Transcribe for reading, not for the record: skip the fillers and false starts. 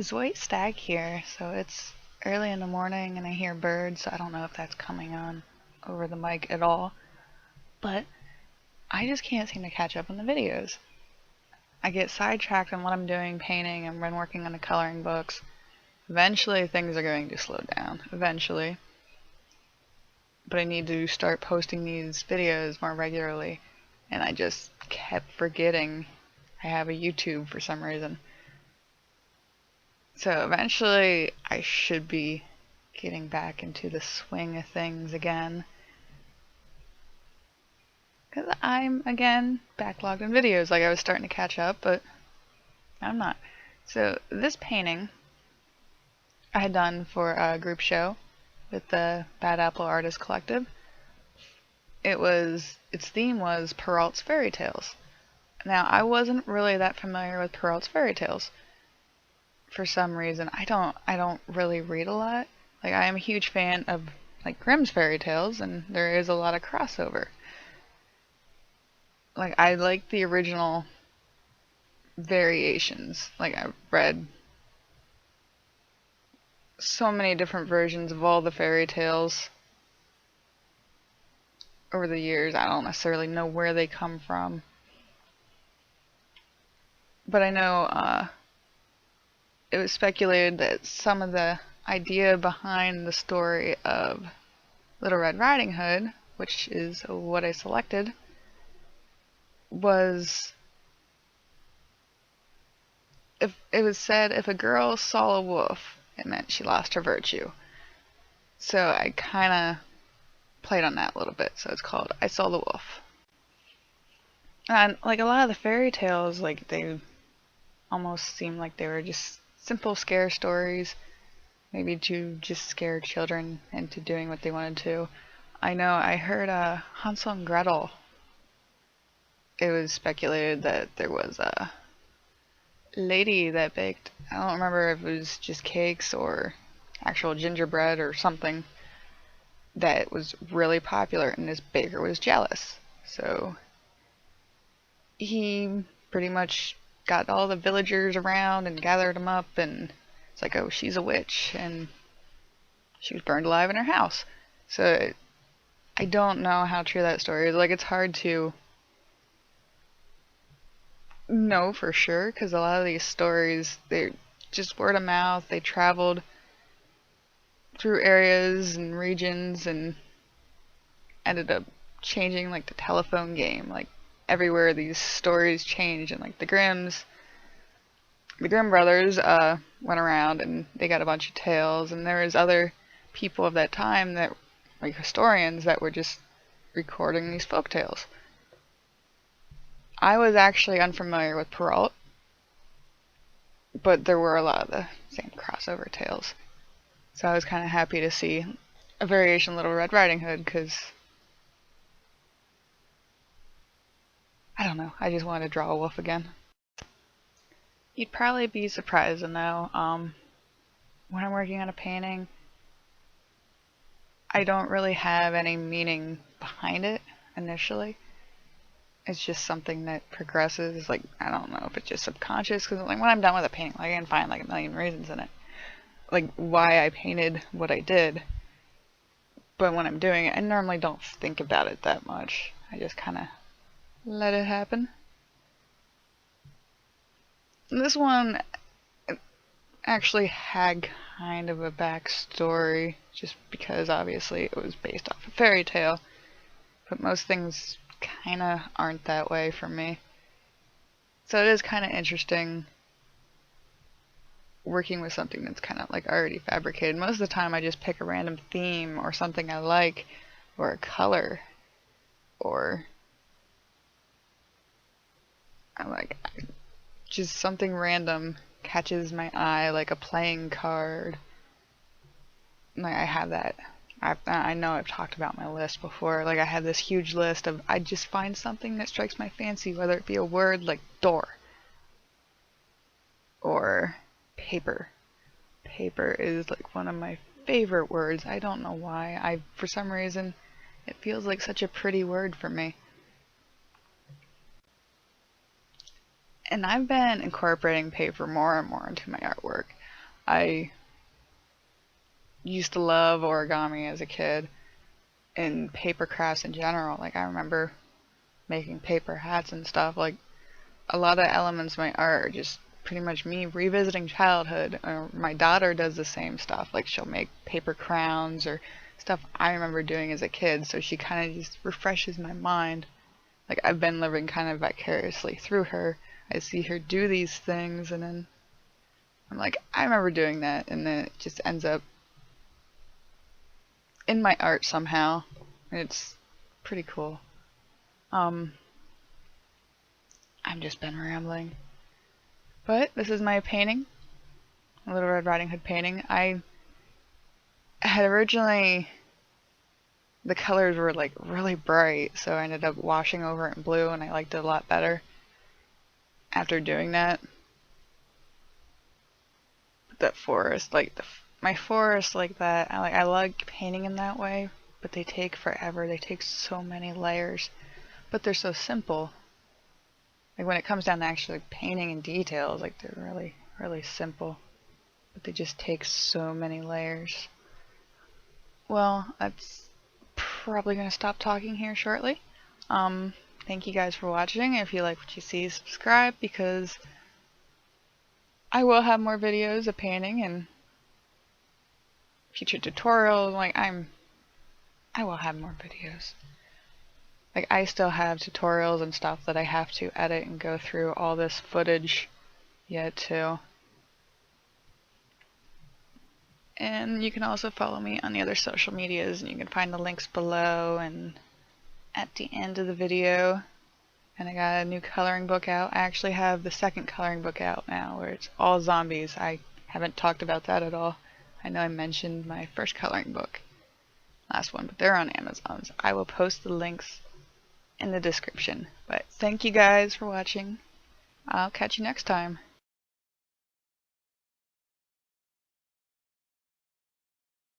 guys, White Stag here. So it's early in the morning and I hear birds, so I don't know if that's coming on over the mic at all. But I just can't seem to catch up on the videos. I get sidetracked on what I'm doing, painting, and been working on the coloring books. Eventually things are going to slow down. Eventually. But I need to start posting these videos more regularly. And I just kept forgetting I have a YouTube for some reason. So eventually I should be getting back into the swing of things again. Because I'm, again, backlogged in videos. Like I was starting to catch up, but I'm not. So this painting I had done for a group show with the Bad Apple Artist Collective. Its theme was Perrault's Fairy Tales. Now I wasn't really that familiar with Perrault's Fairy Tales. For some reason, I don't really read a lot. Like I am a huge fan of like Grimm's fairy tales, and there is a lot of crossover. Like I like the original variations. Like I've read so many different versions of all the fairy tales over the years. I don't necessarily know where they come from, but I know it was speculated that some of the idea behind the story of Little Red Riding Hood, which is what I selected, was if it was said if a girl saw a wolf, it meant she lost her virtue. So I kind of played on that a little bit. So it's called I Saw the Wolf. And like a lot of the fairy tales, like they almost seemed like they were just simple scare stories, maybe to just scare children into doing what they wanted to. I know I heard Hansel and Gretel. It was speculated that there was a lady that baked, I don't remember if it was just cakes or actual gingerbread or something, that was really popular, and this baker was jealous. So he pretty much got all the villagers around and gathered them up, and it's like, oh, she's a witch, and she was burned alive in her house. So I don't know how true that story is. Like, it's hard to know for sure, because a lot of these stories, they're just word of mouth. They traveled through areas and regions and ended up changing, like, the telephone game. Like, everywhere these stories changed, and like the Grimm brothers went around and they got a bunch of tales, and there was other people of that time that, like historians, that were just recording these folk tales. I was actually unfamiliar with Perrault, but there were a lot of the same crossover tales. So I was kind of happy to see a variation of Little Red Riding Hood, because I don't know, I just wanted to draw a wolf again. You'd probably be surprised to know, when I'm working on a painting, I don't really have any meaning behind it initially. It's just something that progresses. Like, I don't know if it's just subconscious, because like when I'm done with a painting, like, I can find like a million reasons in it, like why I painted what I did. But when I'm doing it, I normally don't think about it that much. I just kind of let it happen. This one actually had kind of a backstory, just because obviously it was based off a fairy tale, but most things kind of aren't that way for me. So it is kind of interesting working with something that's kind of like already fabricated. Most of the time I just pick a random theme or something I like, or a color, or I'm like, just something random catches my eye, like a playing card. Like I have that. I know I've talked about my list before. Like I have this huge list of, I just find something that strikes my fancy, whether it be a word like door or paper. Paper is like one of my favorite words. I don't know why. For some reason, it feels like such a pretty word for me. And I've been incorporating paper more and more into my artwork. I used to love origami as a kid and paper crafts in general. Like, I remember making paper hats and stuff. Like, a lot of elements of my art are just pretty much me revisiting childhood. Or my daughter does the same stuff. Like, she'll make paper crowns or stuff I remember doing as a kid, so she kind of just refreshes my mind. Like, I've been living kind of vicariously through her. I see her do these things, and then I'm like, I remember doing that, and then it just ends up in my art somehow. And it's pretty cool. I've just been rambling. But this is my painting. A Little Red Riding Hood painting. I had originally, the colors were like really bright, so I ended up washing over it in blue, and I liked it a lot better after doing that. But that forest, like my forest like that, I like painting in that way, but they take forever. They take so many layers, but they're so simple. Like when it comes down to actually painting in details, like they're really, really simple, but they just take so many layers. Well, that's probably going to stop talking here shortly. Thank you guys for watching. If you like what you see, subscribe, because I will have more videos of painting and future tutorials. Like I will have more videos. Like, I still have tutorials and stuff that I have to edit and go through all this footage yet too. And you can also follow me on the other social medias, and you can find the links below and at the end of the video. And I got a new coloring book out. I actually have the second coloring book out now, where it's all zombies. I haven't talked about that at all. I know I mentioned my first coloring book last one, but they're on Amazon, so I will post the links in the description. But thank you guys for watching. I'll catch you next time.